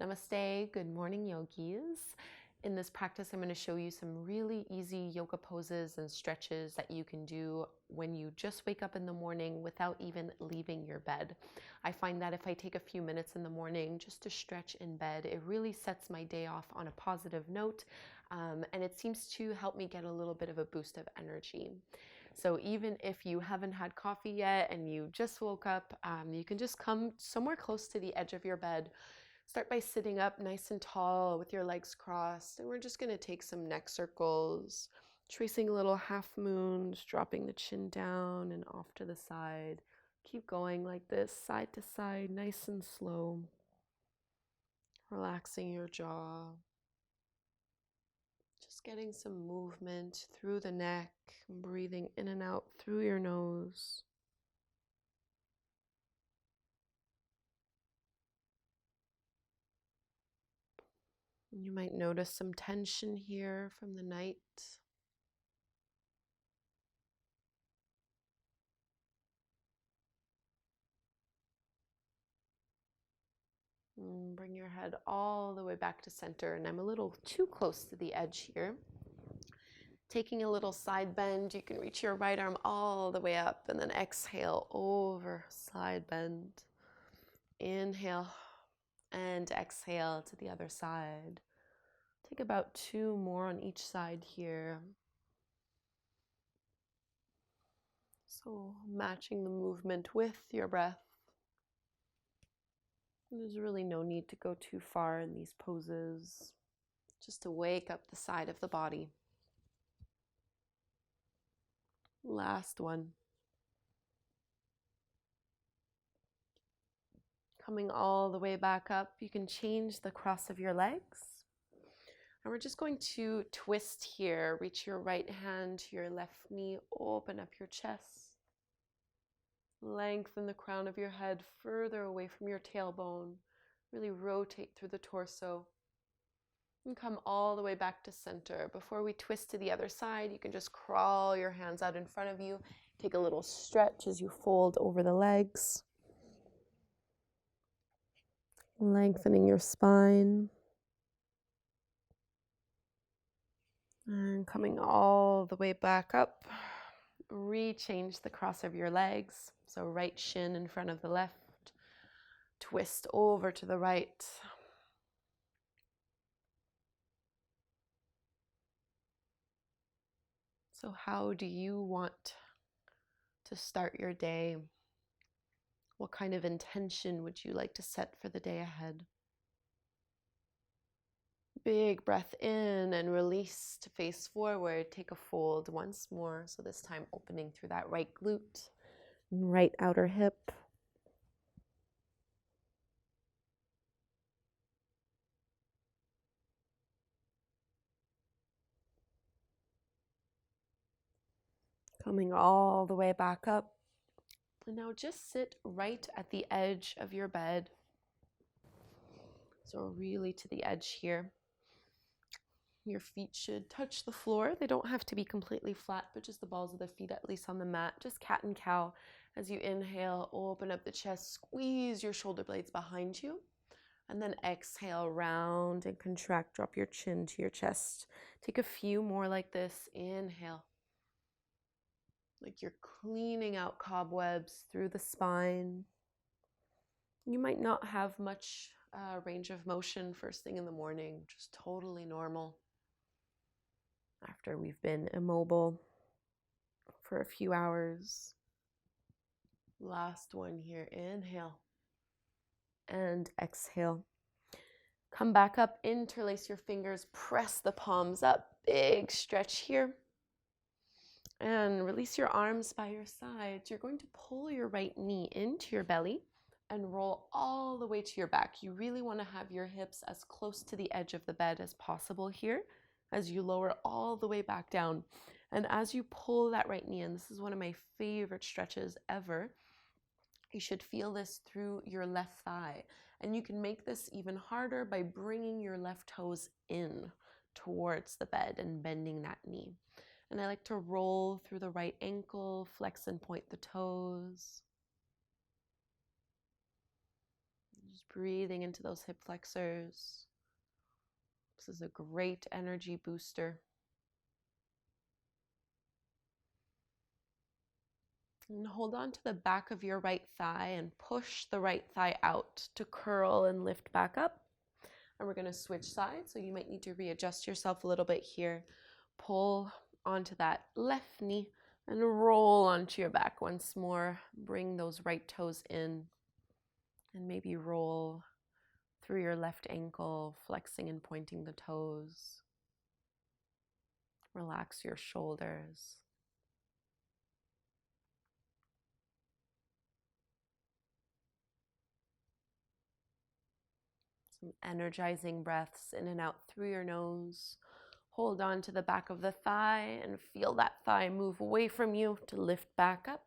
Namaste, good morning yogis. In this practice, I'm going to show you some really easy yoga poses and stretches that you can do when you just wake up in the morning without even leaving your bed. I find that if I take a few minutes in the morning just to stretch in bed, it really sets my day off on a positive note, and it seems to help me get a little bit of a boost of energy. So even if you haven't had coffee yet and you just woke up, you can just come somewhere close to the edge of your bed. Start by sitting up nice and tall with your legs crossed, and we're just going to take some neck circles, tracing little half moons, dropping the chin down and off to the side. Keep going like this, side to side, nice and slow. Relaxing your jaw. Just getting some movement through the neck, breathing in and out through your nose. You might notice some tension here from the night. Bring your head all the way back to center, and I'm a little too close to the edge here. Taking a little side bend, you can reach your right arm all the way up, and then exhale over, side bend. Inhale, and exhale to the other side. Take about 2 more on each side here. So matching the movement with your breath. There's really no need to go too far in these poses, just to wake up the side of the body. Last one. Coming all the way back up, you can change the cross of your legs. And we're just going to twist here. Reach your right hand to your left knee, open up your chest. Lengthen the crown of your head further away from your tailbone. Really rotate through the torso. And come all the way back to center. Before we twist to the other side, you can just crawl your hands out in front of you. Take a little stretch as you fold over the legs. Lengthening your spine. And coming all the way back up. Rechange the cross of your legs. So right shin in front of the left. Twist over to the right. So how do you want to start your day? What kind of intention would you like to set for the day ahead? Big breath in and release to face forward. Take a fold once more. So this time opening through that right glute, right outer hip. Coming all the way back up. And now just sit right at the edge of your bed. So really to the edge here. Your feet should touch the floor. They don't have to be completely flat, but just the balls of the feet at least on the mat. Just cat and cow. As you inhale, open up the chest, squeeze your shoulder blades behind you. And then exhale, round and contract. Drop your chin to your chest. Take a few more like this. Inhale. Like you're cleaning out cobwebs through the spine. You might not have much range of motion first thing in the morning, just totally normal. After we've been immobile for a few hours. Last one here, inhale and exhale. Come back up, interlace your fingers, press the palms up, big stretch here. And release your arms by your sides. You're going to pull your right knee into your belly and roll all the way to your back. You really want to have your hips as close to the edge of the bed as possible here as you lower all the way back down. And as you pull that right knee in, this is one of my favorite stretches ever. You should feel this through your left thigh. And you can make this even harder by bringing your left toes in towards the bed and bending that knee. And I like to roll through the right ankle, flex and point the toes. Just Breathing into those hip flexors. This is a great energy booster. And hold on to the back of your right thigh and push the right thigh out to curl and lift back up. And we're going to switch sides, so you might need to readjust yourself a little bit here. Pull onto that left knee and roll onto your back once more. Bring those right toes in and maybe roll through your left ankle, flexing and pointing the toes. Relax your shoulders. Some energizing breaths in and out through your nose. Hold on to the back of the thigh and feel that thigh move away from you to lift back up.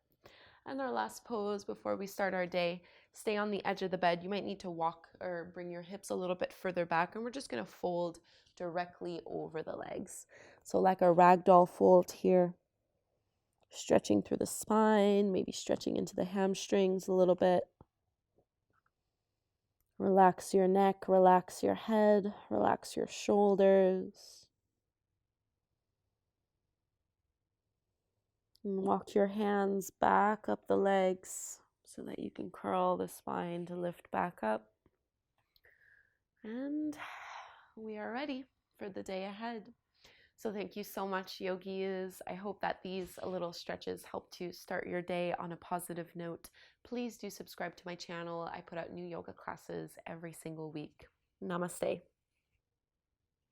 And our last pose before we start our day, stay on the edge of the bed. You might need to walk or bring your hips a little bit further back, and we're just going to fold directly over the legs. So like a ragdoll fold here, stretching through the spine, maybe stretching into the hamstrings a little bit. Relax your neck, relax your head, relax your shoulders. And walk your hands back up the legs so that you can curl the spine to lift back up. And we are ready for the day ahead. So thank you so much, yogis. I hope that these little stretches help to start your day on a positive note. Please do subscribe to my channel. I put out new yoga classes every single week. Namaste.